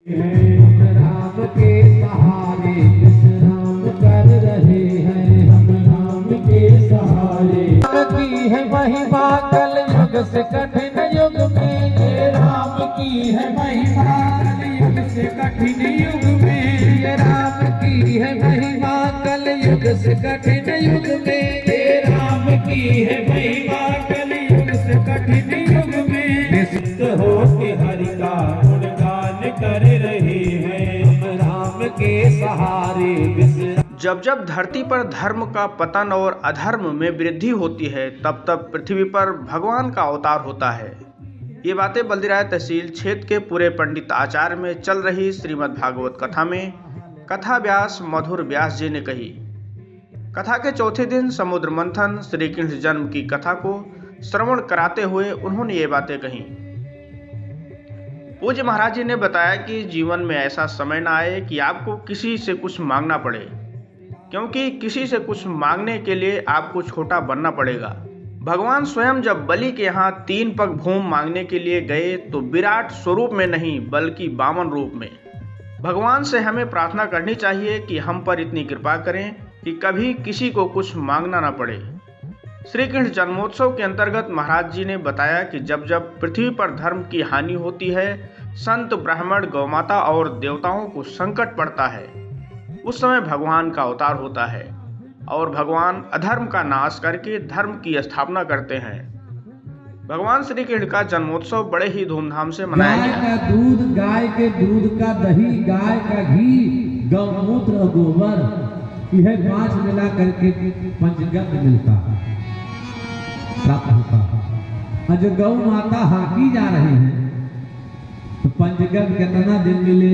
राम के सहारे विश्राम कर रहे हैं, हम राम के सहारे। की है महिमा कल युग से कठिन युग में, ये राम की है महिमा कल युग से कठिन युग में, ये राम की है महिमा कल युग से कठिन युग में, ये राम की है महिमा कल युग से कठिन युग में। निश्चित हो के हरि का गुणगान कर रहे हैं, हम राम के सहारे विश्राम। जब जब धरती पर धर्म का पतन और अधर्म में वृद्धि होती है, तब तब पृथ्वी पर भगवान का अवतार होता है। ये बातें बल्दीराय तहसील क्षेत्र के पूरे पंडित आचार्य में चल रही श्रीमद् भागवत कथा में कथा व्यास मधुर व्यास जी ने कही। कथा के चौथे दिन समुद्र मंथन श्री कृष्ण जन्म की कथा को श्रवण कराते हुए उन्होंने ये बातें कही। पूज्य महाराज जी ने बताया कि जीवन में ऐसा समय न आए कि आपको किसी से कुछ मांगना पड़े, क्योंकि किसी से कुछ मांगने के लिए आपको छोटा बनना पड़ेगा। भगवान स्वयं जब बलि के यहाँ 3 पग भूमि मांगने के लिए गए तो विराट स्वरूप में नहीं बल्कि वामन रूप में। भगवान से हमें प्रार्थना करनी चाहिए कि हम पर इतनी कृपा करें कि कभी किसी को कुछ मांगना न पड़े। श्री कृष्ण जन्मोत्सव के अंतर्गत महाराज जी ने बताया कि जब जब पृथ्वी पर धर्म की हानि होती है, संत ब्राह्मण गौमाता और देवताओं को संकट पड़ता है, उस समय भगवान का अवतार होता है और भगवान अधर्म का नाश करके धर्म की स्थापना करते हैं। भगवान श्री कृष्ण का जन्मोत्सव बड़े ही धूमधाम से मनाया गया। गाय का दूध, गाय के दूध का दही, गाय का घी, गौमूत्र और गोबर, यह 5 मिला करके पंचगव्य मिलता प्राप्त होता है। और जो गौ माता हाकी जा रही है तो पंचगव्य कितना दिन मिले।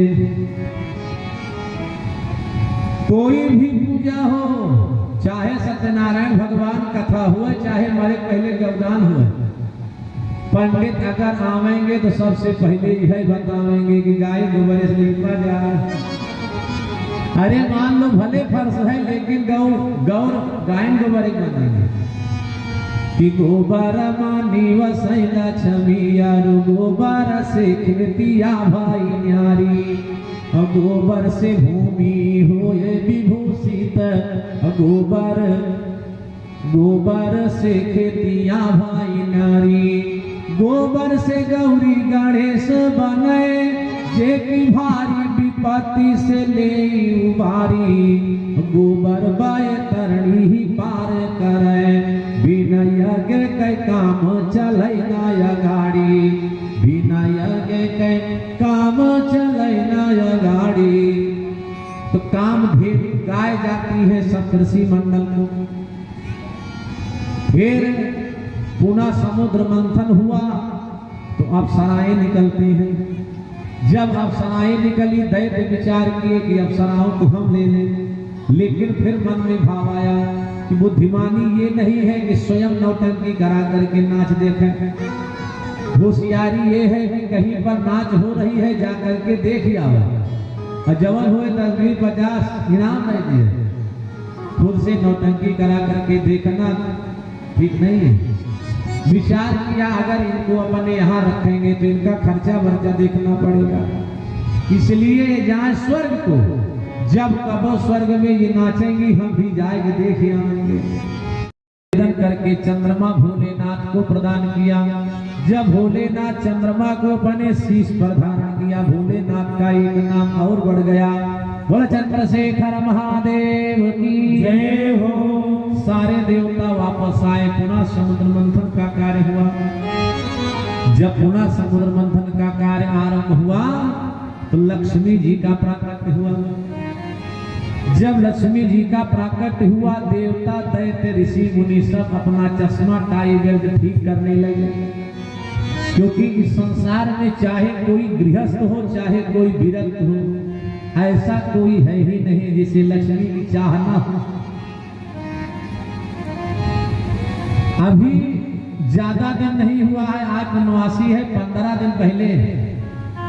कोई भी पूजा हो, चाहे सत्यनारायण भगवान कथा हुए, चाहे हमारे पहले गौदान हुए, पंडित अगर आवेंगे तो सबसे पहले यही बतावेंगे कि गाय गोबर से लिपा जाए। अरे मान लो भले फर्श है लेकिन गौर गाय गोबर एक बताएंगे कि गोबर मानी वसैला छमियारू, गोबर से खिलतिया भाई न्यारी, गोबर से भूमि होए विभूषित, गोबर से खेतिया भाई नारी, गोबर से गौरी गणेश बने, जे की भारी विपत्ति से ले उबारी, गोबर बाय तरणी ही पार करे, बिना यज्ञ के काम चलै ना गाड़ी, बिना यज्ञ के काम चलै ना गाड़ी। तो कामधेनु गाय जाती है सप्तऋषि मंडल को। फिर पुनः समुद्र मंथन हुआ तो अप्सराएं निकलती हैं। जब अप्सराएं निकली, दैत्य विचार किए कि अप्सराओं को हम ले लें, लेकिन फिर मन में भाव आया कि बुद्धिमानी ये नहीं है कि स्वयं नौटंकी करा करके नाच देखें, होशियारी ये है कि कहीं पर नाच हो रही है जाकर के देख आओ, और जवन हुए 10-20-50 इनाम नहीं दिए। खुद से नौटंकी करा करके देखना ठीक नहीं है। विचार किया अगर इनको अपने यहाँ रखेंगे तो इनका खर्चा वर्चा देखना पड़ेगा, इसलिए जाए स्वर्ग को। जब कबो स्वर्ग में ये नाचेंगी हम भी जाएंगे देख आएंगे। करके चंद्रमा भोलेनाथ को प्रदान किया। जब भोलेनाथ चंद्रमा को अपने शीश पर धारण किया, भोलेनाथ का एक नाम और बढ़ गया। बोल चंद्रशेखर महादेव की जय हो। सारे देवता वापस आए, पुनः समुद्र मंथन का कार्य हुआ। जब पुनः समुद्र मंथन का कार्य आरंभ हुआ तो लक्ष्मी जी का प्राकट्य हुआ। जब लक्ष्मी जी का प्राकट्य हुआ, देवता दैत्य ऋषि मुनि सब अपना चश्मा टाई बेल्ट ठीक करने लगे, क्योंकि इस संसार में चाहे कोई गृहस्थ हो चाहे कोई विरक्त हो, ऐसा कोई है ही नहीं जिसे लक्ष्मी की चाह न हो। अभी ज्यादा दिन नहीं हुआ है, आज वनवासी है, 15 दिन पहले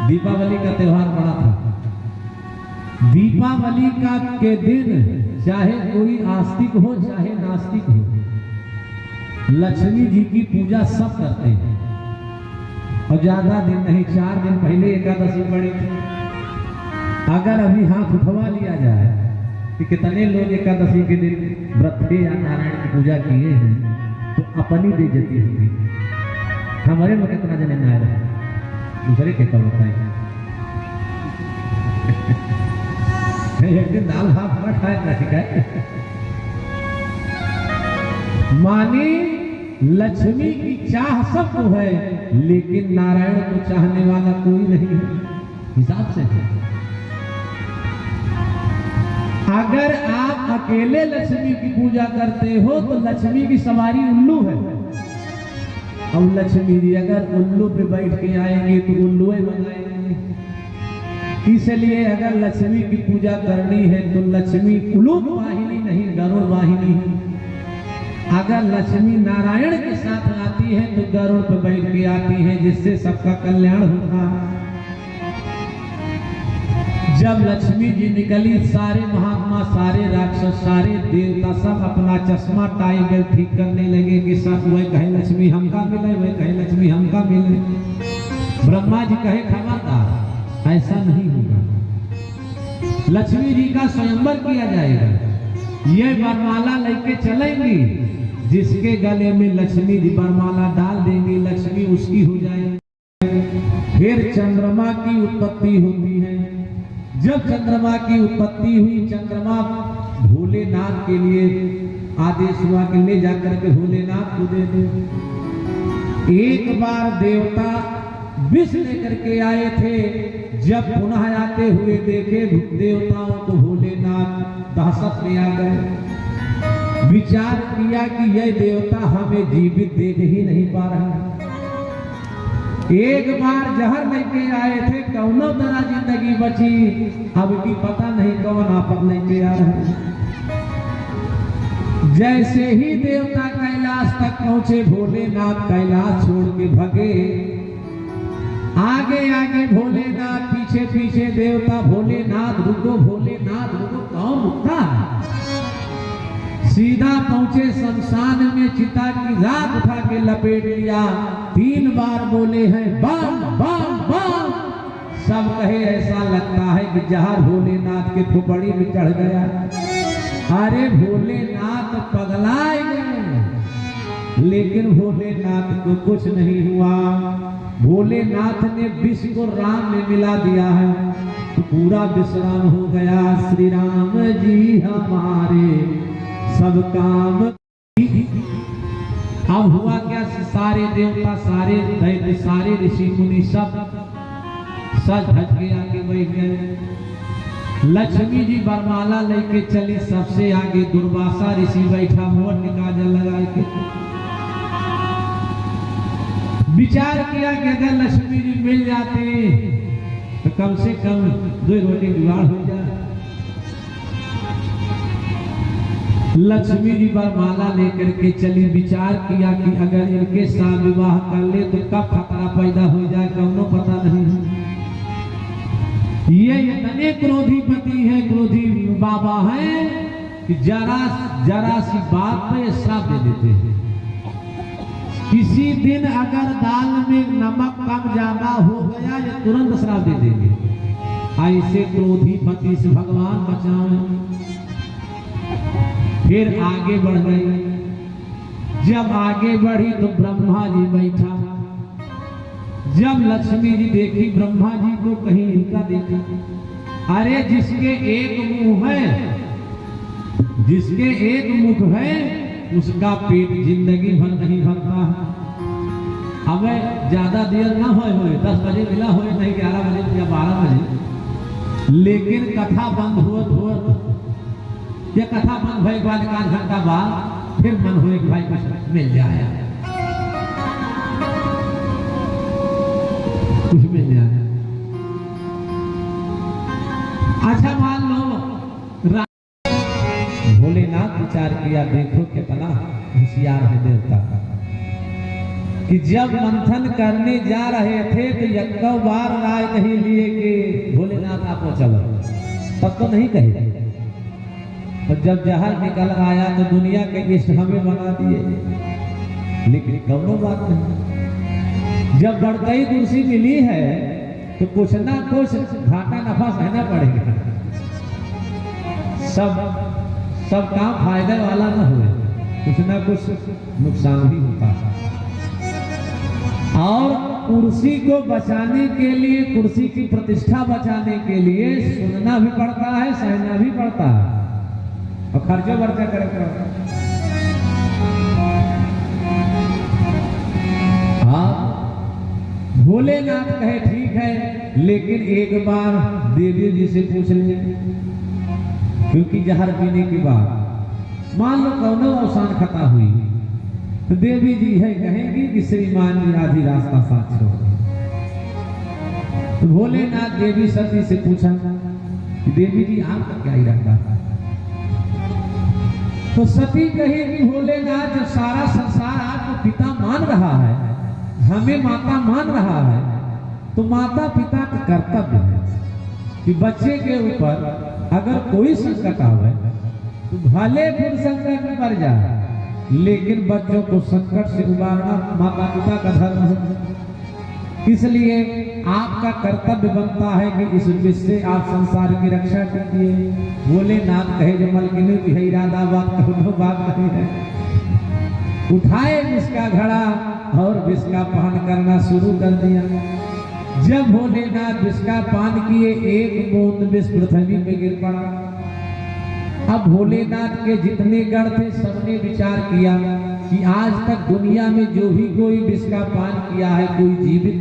दीपावली का त्योहार पड़ा था। दीपावली का के दिन चाहे कोई आस्तिक हो चाहे नास्तिक हो, लक्ष्मी जी की पूजा सब करते हैं। और ज्यादा दिन नहीं, 4 दिन पहले एकादशी पड़ी थी। अगर अभी हाथ उठवा लिया जाए कि कितने लोग एकादशी के दिन व्रत थे या नारायण की पूजा किए हैं, तो अपनी बेइज्जती होगी। हमारे में कितना जने ना रहे, दूसरे के कब होता है। एक दिन दाल भात न खाए ना शिकायत। माने लक्ष्मी की चाह सबको है, लेकिन नारायण को चाहने वाला कोई नहीं है। हिसाब से है। अगर आप अकेले लक्ष्मी की पूजा करते हो तो लक्ष्मी की सवारी उल्लू है, और लक्ष्मी जी अगर उल्लू पे बैठ के आएंगे तो उल्लू ही बनाएंगे। इसलिए अगर लक्ष्मी की पूजा करनी है तो लक्ष्मी उलूप वाहिनी नहीं, गरुड़ वाहिनी। अगर लक्ष्मी नारायण के साथ आती है तो गरुड़ पर बैठ के आती है, जिससे सबका कल्याण होता है। जब लक्ष्मी जी निकली, सारे महात्मा, सारे राक्षस, सारे देवता सब अपना चश्मा टाइगर ठीक करने लगे कि सब वह कहे लक्ष्मी हमका मिले, वह कहे लक्ष्मी हमका मिले। ब्रह्मा जी कहे खबरदार, ऐसा नहीं होगा। लक्ष्मी जी का स्वयंवर किया जाएगा। ये वरमाला लेके चलेंगी, जिसके गले में लक्ष्मी जी वरमाला डाल देंगी, लक्ष्मी उसकी हो जाएगी। फिर चंद्रमा की उत्पत्ति होती है। जब चंद्रमा की उत्पत्ति हुई, चंद्रमा भोलेनाथ के लिए आदेश हुआ कि ले जाकर के भोलेनाथ को दे दो। एक बार देवता विष लेकर के आए थे, जब पुनः आते हुए देखे देवताओं को भोलेनाथ दहशत में आ गए। विचार किया कि यह देवता हमें जीवित देख ही नहीं पा रहे। एक बार जहर लेके आए थे, कौनो तरह जिंदगी बची, अब भी पता नहीं कौन आपद लेके आ रहे। जैसे ही देवता कैलाश तक पहुंचे, भोलेनाथ कैलाश छोड़ के भगे। आगे आगे भोलेनाथ, पीछे पीछे देवता। भोलेनाथ रुको, भोलेनाथ रुको, कौन रुकता है? सीधा पहुंचे शमशान में, चिता की राख उठा के लपेट लिया। 3 बार बोले हैं बम बम बम। सब कहे ऐसा लगता है कि जहर भोलेनाथ के खोपड़ी में चढ़ गया। अरे भोलेनाथ पगलाए गए, लेकिन भोलेनाथ को कुछ नहीं हुआ। भोलेनाथ ने विष को राम में मिला दिया है, तो पूरा विश्राम हो गया। श्री राम जी हमारे सब काम। अब हुआ क्या, सारे देवता, सारे दैत्य, सारे ऋषि मुनि सब सज धज के आगे बैठ गए। लक्ष्मी जी वरमाला लेके चली, सबसे आगे दुर्वासा ऋषि बैठा, मोर निकाजल लगा के। विचार किया कि अगर लक्ष्मी जी मिल जाते तो कम से कम 2 रोटी जुगाड़ हो जाए। लक्ष्मी जी वरमाला लेकर के चली। विचार किया कि अगर इनके साथ विवाह कर ले तो कब खतरा पैदा हो जाए, कौनो पता नहीं। ये इतने क्रोधी पति है, क्रोधी बाबा है कि जरा सी बात पे श्राप दे देते हैं। किसी दिन अगर दाल में नमक कम ज्यादा हो गया, या तुरंत श्राप दे देंगे। ऐसे क्रोधी पति से भगवान बचाएं। फिर आगे बढ़ गई। जब आगे बढ़ी तो ब्रह्मा जी बैठा। जब लक्ष्मी जी देखी ब्रह्मा जी को, कहीं इनका देखा। अरे जिसके एक मुंह है, जिसके एक मुख है, उसका पेट जिंदगी भर नहीं भरता है। अब ज्यादा देर ना हो, 10 बजे मिला हो, नहीं 11 बजे या 12 बजे, लेकिन कथा बंद हो, ये कथा बंद भई बाद 1 घंटा बाद फिर मन हुए कि भाई कुछ मिल जाए, कुछ मिल जाए। अच्छा मान लो भोलेनाथ विचार किया, देखो कितना होशियार है देवता, कि जब मंथन करने जा रहे थे तो 1 बार राय नहीं लिए कि भोलेनाथ आपको चलो, तब तो नहीं कहे। और जब जहर निकल आया तो दुनिया के इष्ट हमें बना दिए, लेकिन कौनो बात नहीं। जब बढ़कई कुर्सी मिली है तो कुछ ना कुछ घाटा नफा सहना पड़ेगा। सब काम फायदे वाला न हुए, कुछ ना कुछ नुकसान भी होता है। और कुर्सी को बचाने के लिए, कुर्सी की प्रतिष्ठा बचाने के लिए सुनना भी पड़ता है, सहना भी पड़ता है और खर्चो वर्चा करे पड़ता है। भोलेनाथ कहे ठीक है, लेकिन एक बार देवी जी से पूछ ले, क्योंकि जहर पीने के बाद मान लो कौनो अवसान खता हुई तो देवी जी है कहेंगी कि श्रीमान जी आधी रास्ता साथ छोड़। तो भोलेनाथ देवी सती से पूछा कि देवी जी आपका क्या इरादा है? तो सती कही कि भोलेनाथ जब सारा संसार आपको पिता मान रहा है, हमें माता मान रहा है, तो माता पिता का कर्तव्य है कि बच्चे के ऊपर अगर कोई संकट आवे तो भले फिर संकट में पड़ जाए, लेकिन बच्चों को संकट से उबारना माता पिता का धर्म है। इसलिए आपका कर्तव्य बनता है कि इस विश्व से आप संसार की रक्षा कीजिए। भोलेनाथ कहे जो मलकिनी की है इरादा बात कहो बात नहीं है। उठाए विष का घड़ा और विष का पान करना शुरू कर दिया। जब भोलेनाथ विष का पान किए, एक बूंद विष पृथ्वी पे गिर पड़ा। अब भोलेनाथ के जितने गण थे सबने विचार किया कि आज तक दुनिया में जो भी कोई विष का पान किया है, कोई जीवित